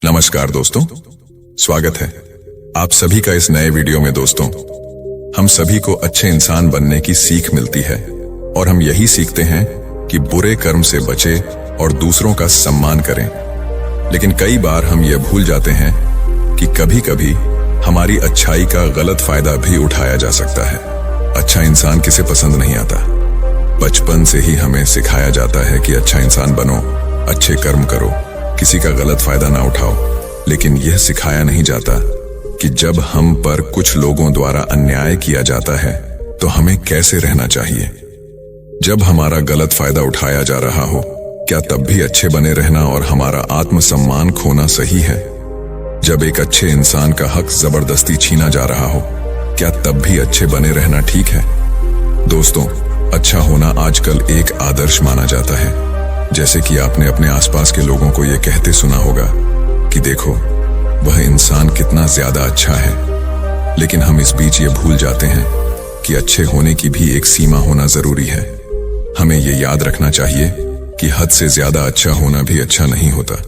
नमस्कार दोस्तों, स्वागत है आप सभी का इस नए वीडियो में। दोस्तों, हम सभी को अच्छे इंसान बनने की सीख मिलती है और हम यही सीखते हैं कि बुरे कर्म से बचे और दूसरों का सम्मान करें। लेकिन कई बार हम यह भूल जाते हैं कि कभी कभी हमारी अच्छाई का गलत फायदा भी उठाया जा सकता है। अच्छा इंसान किसे पसंद नहीं आता। बचपन से ही हमें सिखाया जाता है कि अच्छा इंसान बनो, अच्छे कर्म करो, किसी का गलत फायदा ना उठाओ। लेकिन यह सिखाया नहीं जाता कि जब हम पर कुछ लोगों द्वारा अन्याय किया जाता है तो हमें कैसे रहना चाहिए। जब हमारा गलत फायदा उठाया जा रहा हो, क्या तब भी अच्छे बने रहना और हमारा आत्मसम्मान खोना सही है? जब एक अच्छे इंसान का हक जबरदस्ती छीना जा रहा हो, क्या तब भी अच्छे बने रहना ठीक है? दोस्तों, अच्छा होना आजकल एक आदर्श माना जाता है। जैसे कि आपने अपने आसपास के लोगों को यह कहते सुना होगा कि देखो, वह इंसान कितना ज्यादा अच्छा है। लेकिन हम इस बीच ये भूल जाते हैं कि अच्छे होने की भी एक सीमा होना जरूरी है। हमें यह याद रखना चाहिए कि हद से ज्यादा अच्छा होना भी अच्छा नहीं होता।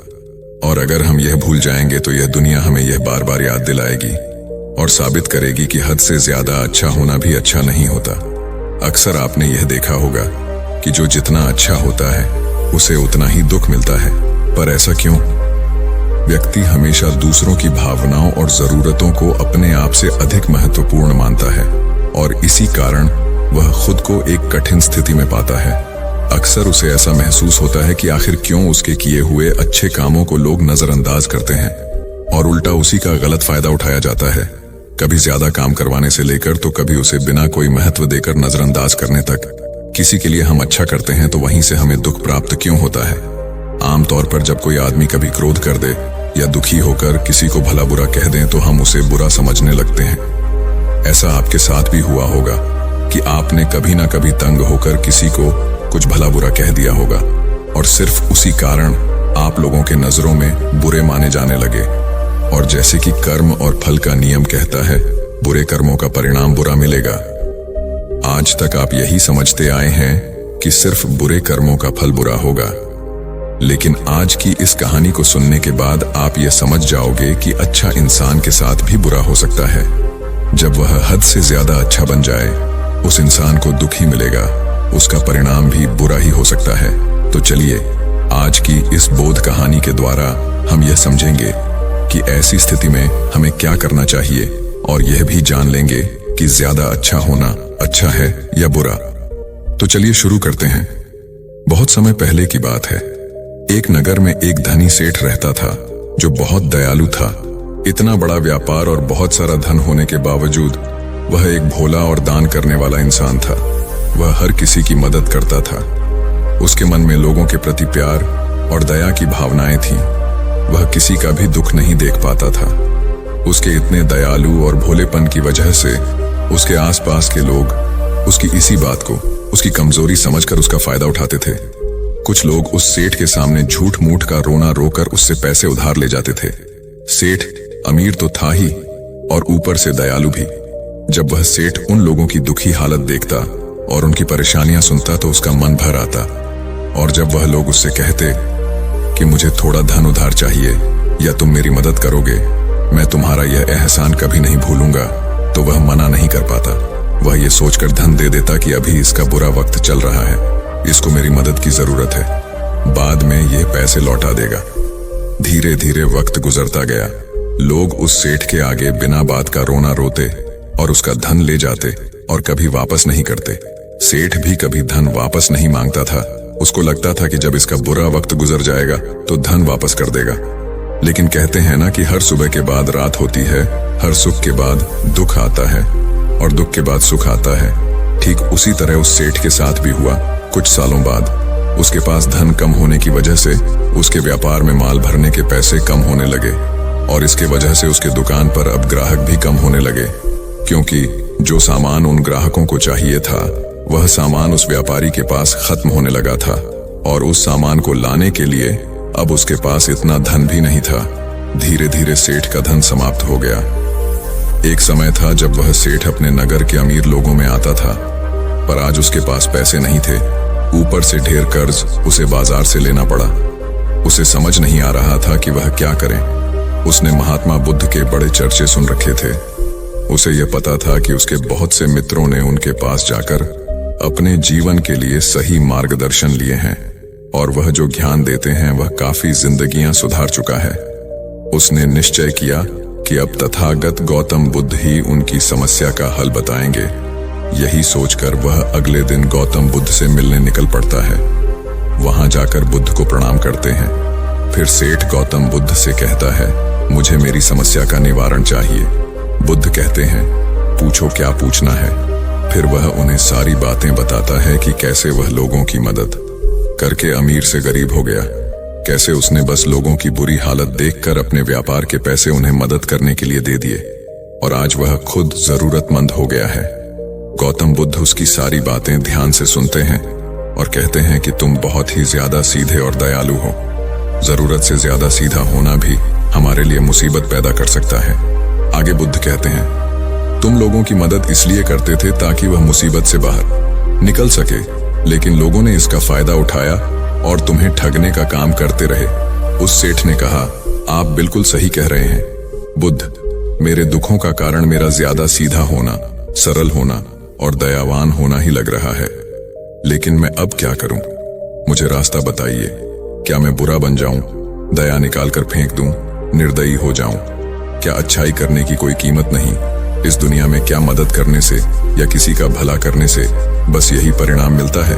और अगर हम यह भूल जाएंगे तो यह दुनिया हमें यह बार बार याद दिलाएगी और साबित करेगी कि हद से ज्यादा अच्छा होना भी अच्छा नहीं होता। अक्सर आपने यह देखा होगा कि जो जितना अच्छा होता है उसे उतना ही दुख मिलता है। पर ऐसा क्यों? व्यक्ति हमेशा दूसरों की भावनाओं और जरूरतों को अपने आप से अधिक महत्वपूर्ण मानता है और इसी कारण वह खुद को एक कठिन स्थिति में पाता है। अक्सर उसे ऐसा महसूस होता है कि आखिर क्यों उसके किए हुए अच्छे कामों को लोग नजरअंदाज करते हैं और उल्टा उसी का गलत फायदा उठाया जाता है। कभी ज्यादा काम करवाने से लेकर तो कभी उसे बिना कोई महत्व देकर नजरअंदाज करने तक। किसी के लिए हम अच्छा करते हैं तो वहीं से हमें दुख प्राप्त क्यों होता है? आमतौर पर जब कोई आदमी कभी क्रोध कर दे या दुखी होकर किसी को भला बुरा कह दें तो हम उसे बुरा समझने लगते हैं। ऐसा आपके साथ भी हुआ होगा कि आपने कभी ना कभी तंग होकर किसी को कुछ भला बुरा कह दिया होगा और सिर्फ उसी कारण आप लोगों के नजरों में बुरे माने जाने लगे। और जैसे कि कर्म और फल का नियम कहता है, बुरे कर्मों का परिणाम बुरा मिलेगा। आज तक आप यही समझते आए हैं कि सिर्फ बुरे कर्मों का फल बुरा होगा। लेकिन आज की इस कहानी को सुनने के बाद आप ये समझ जाओगे कि अच्छा इंसान के साथ भी बुरा हो सकता है। जब वह हद से ज्यादा अच्छा बन जाए, उस इंसान को दुख ही मिलेगा, उसका परिणाम भी बुरा ही हो सकता है। तो चलिए, आज की इस बोध कहानी के द्वारा हम यह समझेंगे कि ऐसी स्थिति में हमें क्या करना चाहिए और यह भी जान लेंगे कि ज्यादा अच्छा होना अच्छा है या बुरा। तो चलिए शुरू करते हैं। बहुत समय पहले की बात है। एक नगर में एक धनी सेठ रहता था जो बहुत दयालु था। इतना बड़ा व्यापार और बहुत सारा धन होने के बावजूद वह एक भोला और दान करने वाला इंसान था। वह हर किसी की मदद करता था। उसके मन में लोगों के प्रति प्यार और दया की भावनाएं थीं। वह किसी का भी दुख नहीं देख पाता था। उसके इतने दयालु और भोलेपन की वजह से उसके आसपास के लोग उसकी इसी बात को उसकी कमजोरी समझकर उसका फायदा उठाते थे। कुछ लोग उस सेठ के सामने झूठ मूठ का रोना रोकर उससे पैसे उधार ले जाते थे। सेठ अमीर तो था ही और ऊपर से दयालु भी। जब वह सेठ उन लोगों की दुखी हालत देखता और उनकी परेशानियां सुनता तो उसका मन भर आता। और जब वह लोग उससे कहते कि मुझे थोड़ा धन उधार चाहिए या तुम मेरी मदद करोगे, मैं तुम्हारा यह एहसान कभी नहीं भूलूंगा, तो वह मना नहीं कर पाता। वह ये सोचकर धन दे देता कि अभी इसका बुरा वक्त चल रहा है, इसको मेरी मदद की जरूरत है, बाद में ये पैसे लौटा देगा। धीरे धीरे वक्त गुजरता गया। लोग उस सेठ के आगे बिना बात का रोना रोते और उसका धन ले जाते और कभी वापस नहीं करते। सेठ भी कभी धन वापस नहीं मांगता था। उसको लगता था कि जब इसका बुरा वक्त गुजर जाएगा तो धन वापस कर देगा। लेकिन कहते हैं ना कि हर सुबह के बाद रात होती है, हर सुख के बाद दुख आता है और दुख के बाद सुख आता है। ठीक उसी तरह उस सेठ के साथ भी हुआ। कुछ सालों बाद उसके पास धन कम होने की वजह से उसके व्यापार में माल भरने के पैसे कम होने लगे और इसके वजह से उसके दुकान पर अब ग्राहक भी कम होने लगे, क्योंकि जो सामान उन ग्राहकों को चाहिए था वह सामान उस व्यापारी के पास खत्म होने लगा था और उस सामान को लाने के लिए अब उसके पास इतना धन भी नहीं था। धीरे धीरे सेठ का धन समाप्त हो गया। एक समय था जब वह सेठ अपने नगर के अमीर लोगों में आता था, पर आज उसके पास पैसे नहीं थे। ऊपर से ढेर कर्ज उसे बाजार से लेना पड़ा। उसे समझ नहीं आ रहा था कि वह क्या करे। उसने महात्मा बुद्ध के बड़े चर्चे सुन रखे थे। उसे यह पता था कि उसके बहुत से मित्रों ने उनके पास जाकर अपने जीवन के लिए सही मार्गदर्शन लिए हैं और वह जो ज्ञान देते हैं वह काफी जिंदगियां सुधार चुका है। उसने निश्चय किया कि अब तथागत गौतम बुद्ध ही उनकी समस्या का हल बताएंगे। यही सोचकर वह अगले दिन गौतम बुद्ध से मिलने निकल पड़ता है। वहां जाकर बुद्ध को प्रणाम करते हैं। फिर सेठ गौतम बुद्ध से कहता है, मुझे मेरी समस्या का निवारण चाहिए। बुद्ध कहते हैं, पूछो क्या पूछना है। फिर वह उन्हें सारी बातें बताता है कि कैसे वह लोगों की मदद करके अमीर से गरीब हो गया, कैसे उसने बस लोगों की बुरी हालत देखकर अपने व्यापार के पैसे उन्हें मदद करने के लिए दे दिए और आज वह खुद जरूरतमंद हो गया है। गौतम बुद्ध उसकी सारी बातें ध्यान से सुनते हैं और कहते हैं कि तुम बहुत ही ज्यादा सीधे और दयालु हो। जरूरत से ज्यादा सीधा होना भी हमारे लिए मुसीबत पैदा कर सकता है। आगे बुद्ध कहते हैं, तुम लोगों की मदद इसलिए करते थे ताकि वह मुसीबत से बाहर निकल सके, लेकिन लोगों ने इसका फायदा उठाया और तुम्हें ठगने का काम करते रहे। उस सेठ ने कहा, आप बिल्कुल सही कह रहे हैं बुद्ध, मेरे दुखों का कारण मेरा ज्यादा सीधा होना, सरल होना और दयावान होना ही लग रहा है। लेकिन मैं अब क्या करूं? मुझे रास्ता बताइए। क्या मैं बुरा बन जाऊं, दया निकालकर फेंक दूं, निर्दयी हो जाऊं? क्या अच्छाई करने की कोई कीमत नहीं? इस दुनिया में क्या मदद करने से या किसी का भला करने से बस यही परिणाम मिलता है?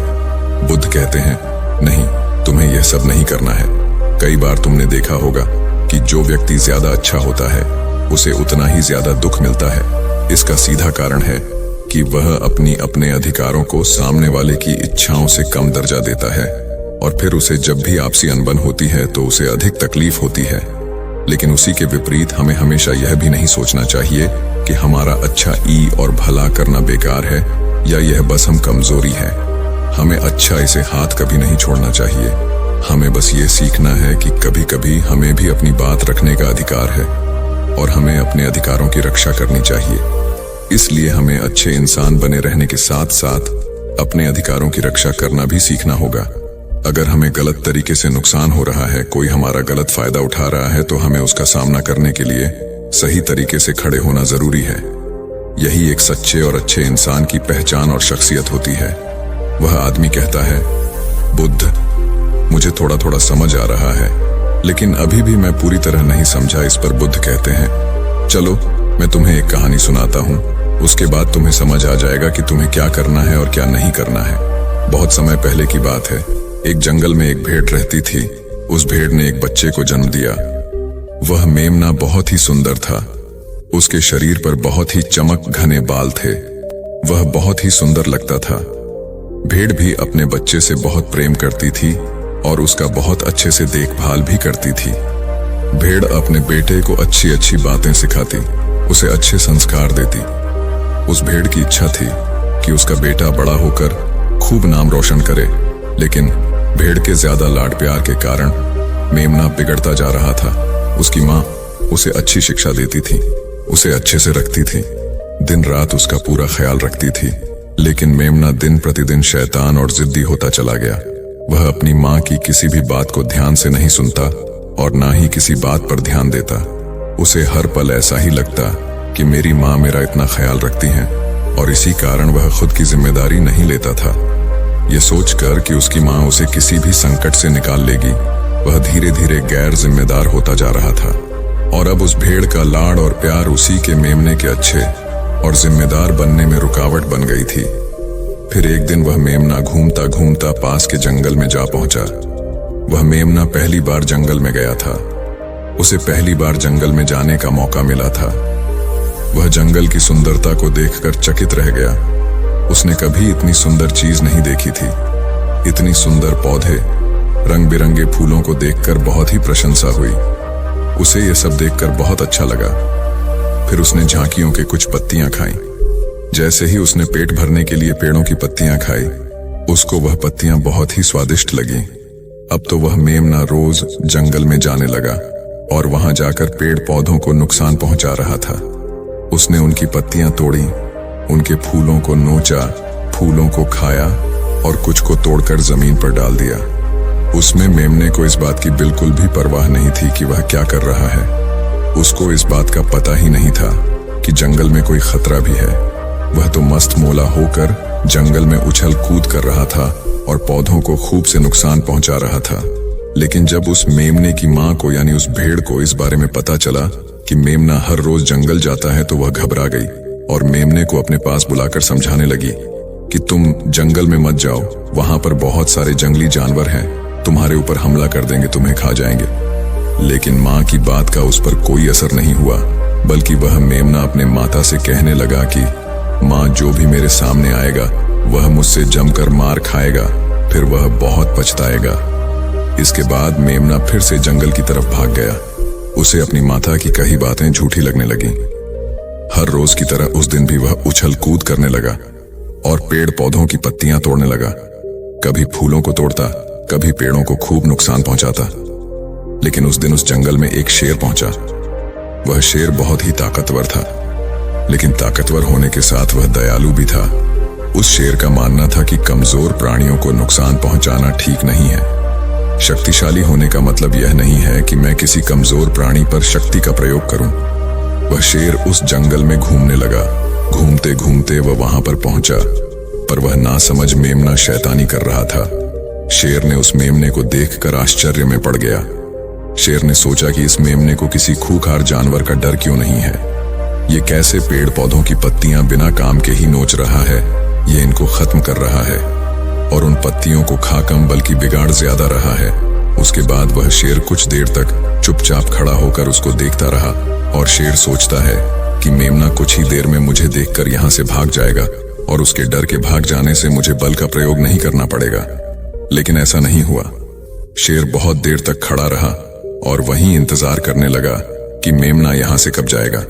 बुद्ध कहते हैं, नहीं, तुम्हें यह सब नहीं करना है। कई बार तुमने देखा होगा कि जो व्यक्ति ज्यादा अच्छा होता है उसे उतना ही ज्यादा दुख मिलता है। इसका सीधा कारण है कि वह अपने अधिकारों को सामने वाले की इच्छाओं से कम दर्जा देता है और फिर उसे जब भी आपसी अनबन होती है तो उसे अधिक तकलीफ होती है। लेकिन उसी के विपरीत हमें हमेशा यह भी नहीं सोचना चाहिए कि हमारा अच्छा ई और भला करना बेकार है या यह बस हम कमजोरी है। हमें अच्छा इसे हाथ कभी नहीं छोड़ना चाहिए। हमें बस ये सीखना है कि कभी कभी हमें भी अपनी बात रखने का अधिकार है और हमें अपने अधिकारों की रक्षा करनी चाहिए। इसलिए हमें अच्छे इंसान बने रहने के साथ साथ अपने अधिकारों की रक्षा करना भी सीखना होगा। अगर हमें गलत तरीके से नुकसान हो रहा है, कोई हमारा गलत फायदा उठा रहा है, तो हमें उसका सामना करने के लिए सही तरीके से खड़े होना जरूरी है। यही एक सच्चे और अच्छे इंसान की पहचान और शख्सियत होती है। वह आदमी कहता है, बुद्ध, मुझे थोड़ा थोड़ा समझ आ रहा है, लेकिन अभी भी मैं पूरी तरह नहीं समझा। इस पर बुद्ध कहते हैं, चलो मैं तुम्हें एक कहानी सुनाता हूँ, उसके बाद तुम्हें समझ आ जाएगा कि तुम्हें क्या करना है और क्या नहीं करना है। बहुत समय पहले की बात है। एक जंगल में एक भेड़ रहती थी। उस भेड़ ने एक बच्चे को जन्म दिया। वह मेमना बहुत ही सुंदर था। उसके शरीर पर बहुत ही चमक घने बाल थे। वह बहुत ही सुंदर लगता था। भेड़ भी अपने बच्चे से बहुत प्रेम करती थी और उसका बहुत अच्छे से देखभाल भी करती थी। भेड़ अपने बेटे को अच्छी अच्छी बातें सिखाती, उसे अच्छे संस्कार देती। उस भेड़ की इच्छा थी कि उसका बेटा बड़ा होकर खूब नाम रोशन करे, लेकिन भेड़ के ज्यादा लाड प्यार के कारण मेमना बिगड़ता जा रहा था। उसकी माँ उसे अच्छी शिक्षा देती थी, उसे अच्छे से रखती थी, दिन रात उसका पूरा ख्याल रखती थी। लेकिन मेमना दिन प्रतिदिन शैतान और जिद्दी होता चला गया। वह अपनी माँ की किसी भी बात को ध्यान से नहीं सुनता और ना ही किसी बात पर ध्यान देता। उसे हर पल ऐसा ही लगता कि मेरी माँ मेरा इतना ख्याल रखती हैं और इसी कारण वह खुद की जिम्मेदारी नहीं लेता था। यह सोचकर कि उसकी माँ उसे किसी भी संकट से निकाल लेगी, वह धीरे धीरे गैर जिम्मेदार होता जा रहा था। और अब उस भेड़ का लाड़ और प्यार उसी के मेमने के अच्छे और जिम्मेदार बनने में रुकावट बन गई थी। फिर एक दिन वह मेमना घूमता घूमता पास के जंगल में जा पहुंचा। वह मेमना पहली बार जंगल में गया था। उसे पहली बार जंगल में जाने का मौका मिला था। वह जंगल की सुंदरता को देखकर चकित रह गया। उसने कभी इतनी सुंदर चीज नहीं देखी थी। इतनी सुंदर पौधे, रंग बिरंगे फूलों को देखकर बहुत ही प्रशंसा हुई। उसे यह सब देखकर बहुत अच्छा लगा। फिर उसने झांकियों के कुछ पत्तियां खाईं। जैसे ही उसने पेट भरने के लिए पेड़ों की पत्तियां खाई, उसको वह पत्तियां बहुत ही स्वादिष्ट लगी। अब तो वह मेमना रोज जंगल में जाने लगा और वहां जाकर पेड़ पौधों को नुकसान पहुंचा रहा था। उसने उनकी पत्तियां तोड़ी, उनके फूलों को नोचा, फूलों को खाया और कुछ को तोड़कर जमीन पर डाल दिया। उसमें मेमने को इस बात की बिल्कुल भी परवाह नहीं थी कि वह क्या कर रहा है। उसको इस बात का पता ही नहीं था कि जंगल में कोई खतरा भी है। वह तो मस्त मोला होकर जंगल में उछल कूद कर रहा था और पौधों को खूब से नुकसान पहुंचा रहा था। लेकिन जब उस मेमने की मां को यानी उस भेड़ को इस बारे में पता चला कि मेमना हर रोज जंगल जाता है तो वह घबरा गई और मेमने को अपने पास बुलाकर समझाने लगी कि तुम जंगल में मत जाओ, वहां पर बहुत सारे जंगली जानवर हैं, तुम्हारे ऊपर हमला कर देंगे, तुम्हें खा जाएंगे। लेकिन मां की बात का उस पर कोई असर नहीं हुआ, बल्कि वह मेमना अपने माता से कहने लगा कि मां, जो भी मेरे सामने आएगा वह मुझसे जमकर मार खाएगा, फिर वह बहुत पछताएगा। इसके बाद मेमना फिर से जंगल की तरफ भाग गया। उसे अपनी माता की कही बातें झूठी लगने लगी। हर रोज की तरह उस दिन भी वह उछल कूद करने लगा और पेड़ पौधों की पत्तियां तोड़ने लगा। कभी फूलों को तोड़ता, कभी पेड़ों को खूब नुकसान पहुंचाता। लेकिन उस दिन उस जंगल में एक शेर पहुंचा। वह शेर बहुत ही ताकतवर था, लेकिन ताकतवर होने के साथ वह दयालु भी था। उस शेर का मानना था कि कमजोर प्राणियों को नुकसान पहुंचाना ठीक नहीं है। शक्तिशाली होने का मतलब यह नहीं है कि मैं किसी कमजोर प्राणी पर शक्ति का प्रयोग करूं। वह शेर उस जंगल में घूमने लगा। घूमते घूमते वह वहां पर पहुंचा, पर वह नासमझ मेमना शैतानी कर रहा था। शेर ने उस मेमने को देखकर आश्चर्य में पड़ गया। शेर ने सोचा कि इस मेमने को किसी खूंखार जानवर का डर क्यों नहीं है। ये कैसे पेड़ पौधों की पत्तियां बिना काम के ही नोच रहा है, ये इनको खत्म कर रहा है और उन पत्तियों को खा कम बल्कि बिगाड़ ज्यादा रहा है। उसके बाद वह शेर कुछ देर तक चुपचाप खड़ा होकर उसको देखता रहा और शेर सोचता है कि मेमना कुछ ही देर में मुझे देखकर यहाँ से भाग जाएगा और उसके डर के भाग जाने से मुझे बल का प्रयोग नहीं करना पड़ेगा। लेकिन ऐसा नहीं हुआ। शेर बहुत देर तक खड़ा रहा और वहीं इंतजार करने लगा कि मेमना यहाँ से कब जाएगा।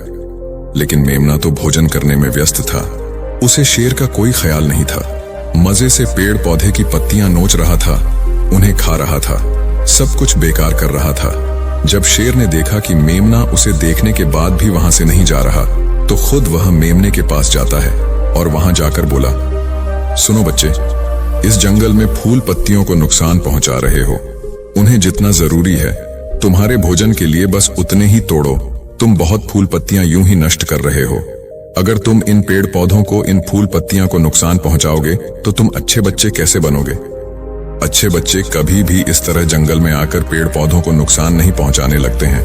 लेकिन मेमना तो भोजन करने में व्यस्त था। उसे शेर का कोई ख्याल नहीं था। मजे से पेड़ पौधे की पत्तियां नोच रहा था, उन्हें खा रहा था, सब कुछ बेकार कर रहा था। जब शेर ने देखा कि मेमना उसे देखने के बाद भी वहां से नहीं जा रहा, तो खुद वह मेमने के पास जाता है और वहां जाकर बोला, सुनो बच्चे, इस जंगल में फूल पत्तियों को नुकसान पहुंचा रहे हो। उन्हें जितना जरूरी है तुम्हारे भोजन के लिए बस उतने ही तोड़ो। तुम बहुत फूल पत्तियां यूं ही नष्ट कर रहे हो। अगर तुम इन पेड़ पौधों को, इन फूल पत्तियां को नुकसान पहुंचाओगे तो तुम अच्छे बच्चे कैसे बनोगे? अच्छे बच्चे कभी भी इस तरह जंगल में आकर पेड़ पौधों को नुकसान नहीं पहुंचाने लगते हैं।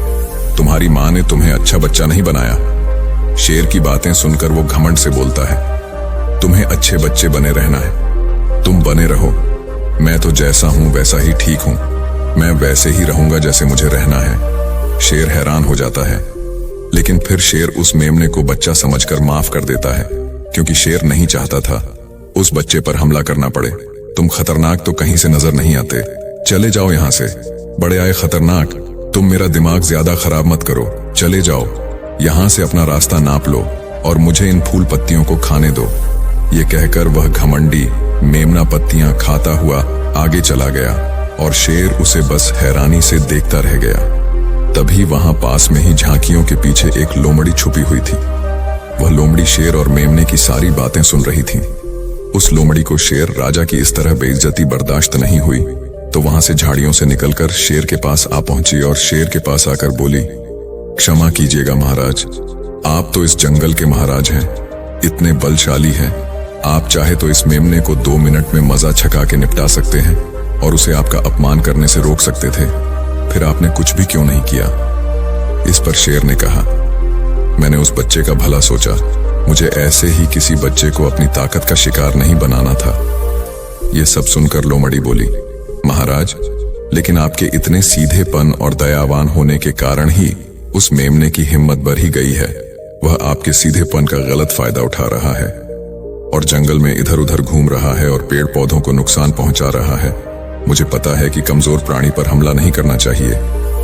तुम्हारी मां ने तुम्हें अच्छा बच्चा नहीं बनाया। शेर की बातें सुनकर वो घमंड से बोलता है, तुम्हें अच्छे बच्चे बने रहना है, तुम बने रहो। मैं तो जैसा हूं वैसा ही ठीक हूं, मैं वैसे ही रहूंगा जैसे मुझे रहना है। शेर हैरान हो जाता है, लेकिन फिर शेर उस मेमने को बच्चा समझकर माफ कर देता है, क्योंकि शेर नहीं चाहता था उस बच्चे पर हमला करना पड़े। तुम खतरनाक तो कहीं से नजर नहीं आते, चले जाओ यहां से। बड़े आए खतरनाक, तुम मेरा दिमाग ज्यादा खराब मत करो, चले जाओ यहां से, अपना रास्ता नाप लो और मुझे इन फूल पत्तियों को खाने दो। ये कहकर वह घमंडी मेमना पत्तियां खाता हुआ आगे चला गया और शेर उसे बस हैरानी से देखता रह गया। तभी वहां पास में ही झांकियों के पीछे एक लोमड़ी छुपी हुई थी। वह लोमड़ी शेर और मेमने की सारी बातें सुन रही थी। उस लोमड़ी को शेर राजा की इस तरह बेइज्जती बर्दाश्त नहीं हुई, तो वहां से झाड़ियों से निकलकर शेर के पास आ पहुंची और शेर के पास आकर बोली, क्षमा कीजिएगा महाराज, आप तो इस जंगल के महाराज हैं, इतने बलशाली हैं, आप चाहे तो इस मेमने को 2 मिनट में मजा छका के निपटा सकते हैं और उसे आपका अपमान करने से रोक सकते थे, फिर आपने कुछ भी क्यों नहीं किया? इस पर शेर ने कहा, मैंने उस बच्चे का भला सोचा, मुझे ऐसे ही किसी बच्चे को अपनी ताकत का शिकार नहीं बनाना था। यह सब सुनकर लोमड़ी बोली, महाराज, लेकिन आपके इतने सीधेपन और दयावान होने के कारण ही उस मेमने की हिम्मत बढ़ ही गई है। वह आपके सीधेपन का गलत फायदा उठा रहा है और जंगल में इधर उधर घूम रहा है और पेड़ पौधों को नुकसान पहुंचा रहा है। मुझे पता है कि कमजोर प्राणी पर हमला नहीं करना चाहिए,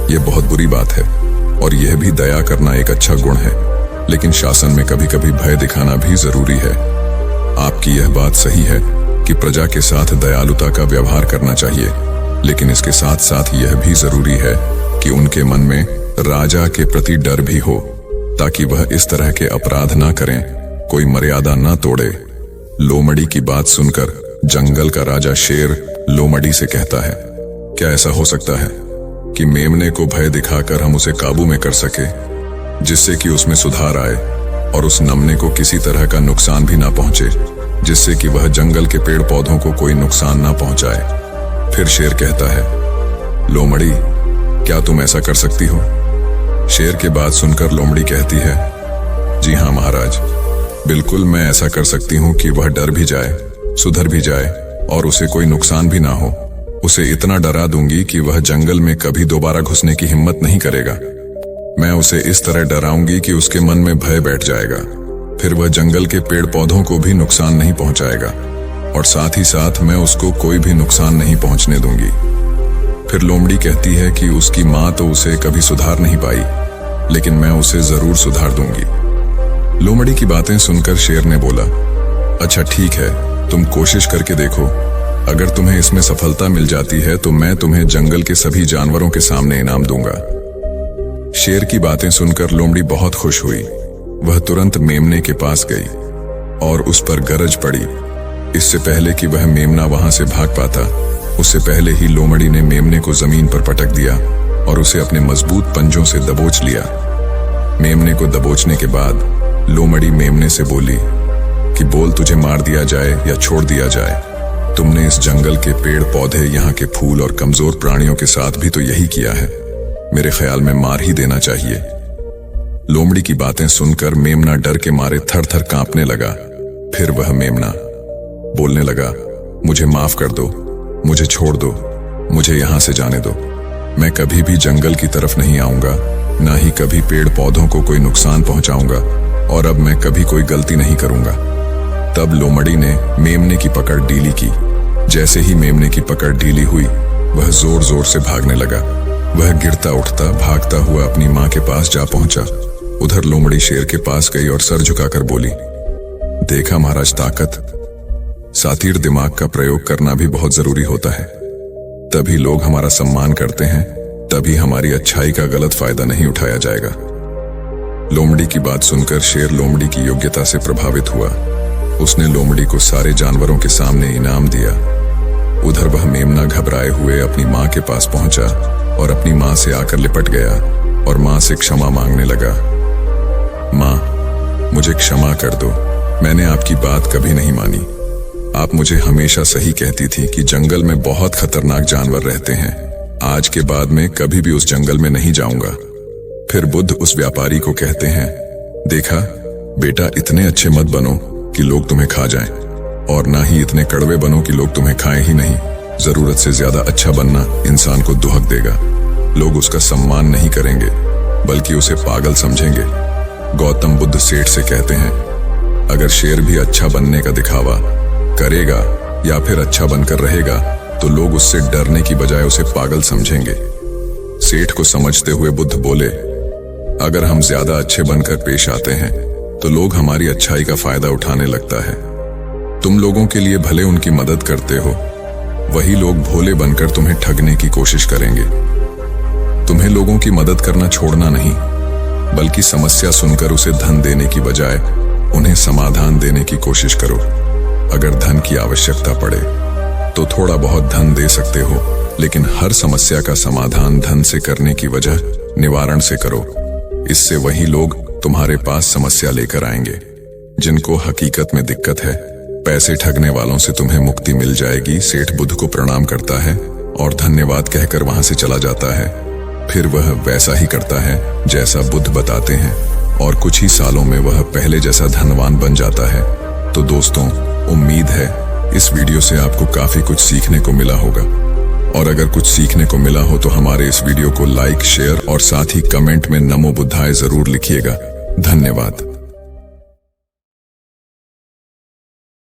यह बहुत बुरी बात है और यह भी दया करना एक अच्छा गुण है, लेकिन शासन में कभी कभी भय दिखाना भी जरूरी है। आपकी यह बात सही है कि प्रजा के साथ दयालुता का व्यवहार करना चाहिए, लेकिन इसके साथ साथ यह भी जरूरी है कि उनके मन में राजा के प्रति डर भी हो, ताकि वह इस तरह के अपराध ना करें, कोई मर्यादा ना तोड़े। लोमड़ी की बात सुनकर जंगल का राजा शेर लोमड़ी से कहता है, क्या ऐसा हो सकता है कि मेमने को भय दिखाकर हम उसे काबू में कर सके? जिससे कि उसमें सुधार आए और उस नमने को किसी तरह का नुकसान भी ना पहुंचे, जिससे कि वह जंगल के पेड़ पौधों को कोई नुकसान ना पहुंचाए। फिर शेर कहता है, लोमड़ी, क्या तुम ऐसा कर सकती हो? शेर की बात सुनकर लोमड़ी कहती है, जी हाँ महाराज, बिल्कुल मैं ऐसा कर सकती हूँ कि वह डर भी जाए, सुधर भी जाए और उसे कोई नुकसान भी ना हो। उसे इतना डरा दूंगी कि वह जंगल में कभी दोबारा घुसने की हिम्मत नहीं करेगा। मैं उसे इस तरह डराऊंगी कि उसके मन में भय बैठ जाएगा। फिर वह जंगल के पेड़ पौधों को भी नुकसान नहीं पहुंचाएगा और साथ ही साथ मैं उसको कोई भी नुकसान नहीं पहुंचने दूंगी। फिर लोमड़ी कहती है कि उसकी माँ तो उसे कभी सुधार नहीं पाई, लेकिन मैं उसे जरूर सुधार दूंगी। लोमड़ी की बातें सुनकर शेर ने बोला, अच्छा ठीक है, तुम कोशिश करके देखो। अगर तुम्हें इसमें सफलता मिल जाती है तो मैं तुम्हें जंगल के सभी जानवरों के सामने इनाम दूंगा। शेर की बातें सुनकर लोमड़ी बहुत खुश हुई। वह तुरंत मेमने के पास गई और उस पर गरज पड़ी। इससे पहले कि वह मेमना वहां से भाग पाता, उससे पहले ही लोमड़ी ने मेमने को जमीन पर पटक दिया और उसे अपने मजबूत पंजों से दबोच लिया। मेमने को दबोचने के बाद लोमड़ी मेमने से बोली कि बोल, तुझे मार दिया जाए या छोड़ दिया जाए? तुमने इस जंगल के पेड़ पौधे, यहाँ के फूल और कमजोर प्राणियों के साथ भी तो यही किया है। मेरे ख्याल में मार ही देना चाहिए। लोमड़ी की बातें सुनकर मेमना डर के मारे थर थर कांपने लगा। फिर वह मेमना बोलने लगा, मुझे माफ कर दो, मुझे छोड़ दो, मुझे यहां से जाने दो। मैं कभी भी जंगल की तरफ नहीं आऊंगा, ना ही कभी पेड़ पौधों को कोई नुकसान पहुंचाऊंगा और अब मैं कभी कोई गलती नहीं करूंगा। तब लोमड़ी ने मेमने की पकड़ ढीली की। जैसे ही मेमने की पकड़ ढीली हुई, वह जोर जोर से भागने लगा। वह गिरता उठता भागता हुआ अपनी माँ के पास जा पहुंचा। उधर लोमड़ी शेर के पास गई और सर झुकाकर बोली, देखा महाराज ताकत, सातिर दिमाग का प्रयोग करना भी बहुत जरूरी होता है। तभी लोग हमारा सम्मान करते हैं, तभी हमारी अच्छाई का गलत फायदा नहीं उठाया जाएगा। लोमड़ी की बात सुनकर शेर लोमड़ी की योग्यता से प्रभावित हुआ। उसने लोमड़ी को सारे जानवरों के सामने इनाम दिया। उधर वह मेमना घबराए हुए अपनी माँ के पास पहुंचा और अपनी माँ से आकर लिपट गया और माँ से क्षमा मांगने लगा। माँ, मुझे क्षमा कर दो, मैंने आपकी बात कभी नहीं मानी। आप मुझे हमेशा सही कहती थी कि जंगल में बहुत खतरनाक जानवर रहते हैं। आज के बाद मैं कभी भी उस जंगल में नहीं जाऊंगा। फिर बुद्ध उस व्यापारी को कहते हैं, देखा बेटा, इतने अच्छे मत बनो कि लोग तुम्हें खा जाएं, और ना ही इतने कड़वे बनो कि लोग तुम्हें खाएं ही नहीं। जरूरत से ज्यादा अच्छा बनना इंसान को दुहक देगा। लोग उसका सम्मान नहीं करेंगे, बल्कि उसे पागल समझेंगे। गौतम बुद्ध सेठ से कहते हैं, अगर शेर भी अच्छा बनने का दिखावा करेगा या फिर अच्छा बनकर रहेगा तो लोग उससे डरने की बजाय उसे पागल समझेंगे। सेठ को समझते हुए बुद्ध बोले, अगर हम ज्यादा अच्छे बनकर पेश आते हैं तो लोग हमारी अच्छाई का फायदा उठाने लगता है। तुम लोगों के लिए भले उनकी मदद करते हो, वही लोग भोले बनकर तुम्हें ठगने की कोशिश करेंगे। तुम्हें लोगों की मदद करना छोड़ना नहीं, बल्कि समस्या सुनकर उसे धन देने की बजाय उन्हें समाधान देने की कोशिश करो। अगर धन की आवश्यकता पड़े तो थोड़ा बहुत धन दे सकते हो, लेकिन हर समस्या का समाधान धन से करने की वजह निवारण से करो। इससे वही लोग तुम्हारे पास समस्या लेकर आएंगे जिनको हकीकत में दिक्कत है। पैसे ठगने वालों से तुम्हें मुक्ति मिल जाएगी। सेठ बुद्ध को प्रणाम करता है और धन्यवाद कहकर वहां से चला जाता है। फिर वह वैसा ही करता है जैसा बुद्ध बताते हैं और कुछ ही सालों में वह पहले जैसा धनवान बन जाता है। तो दोस्तों, उम्मीद है इस वीडियो से आपको काफी कुछ सीखने को मिला होगा, और अगर कुछ सीखने को मिला हो तो हमारे इस वीडियो को लाइक, शेयर और साथ ही कमेंट में नमो बुद्धाय जरूर लिखिएगा। धन्यवाद।